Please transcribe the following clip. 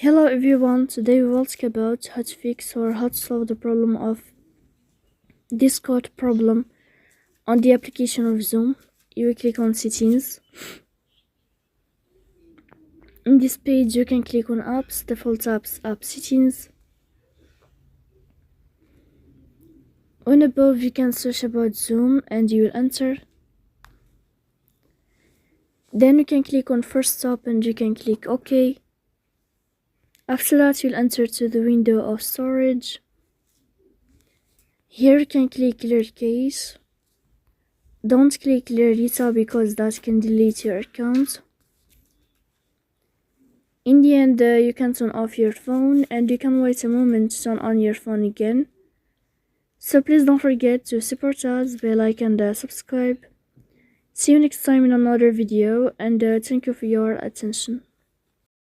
Hello everyone, today we will talk about how to fix or how to solve the problem of Discord problem on the application of Zoom. You will click on settings. In this page you can click on apps, default apps, app settings. On above you can search about Zoom and you will enter. Then you can click on first stop and you can click OK. After that you'll enter to the window of storage. Here you can click clear case. Don't click clear data because that can delete your account. In the end, you can turn off your phone and you can wait a moment to turn on your phone again. So please don't forget to support us by like and subscribe. See you next time in another video and thank you for your attention.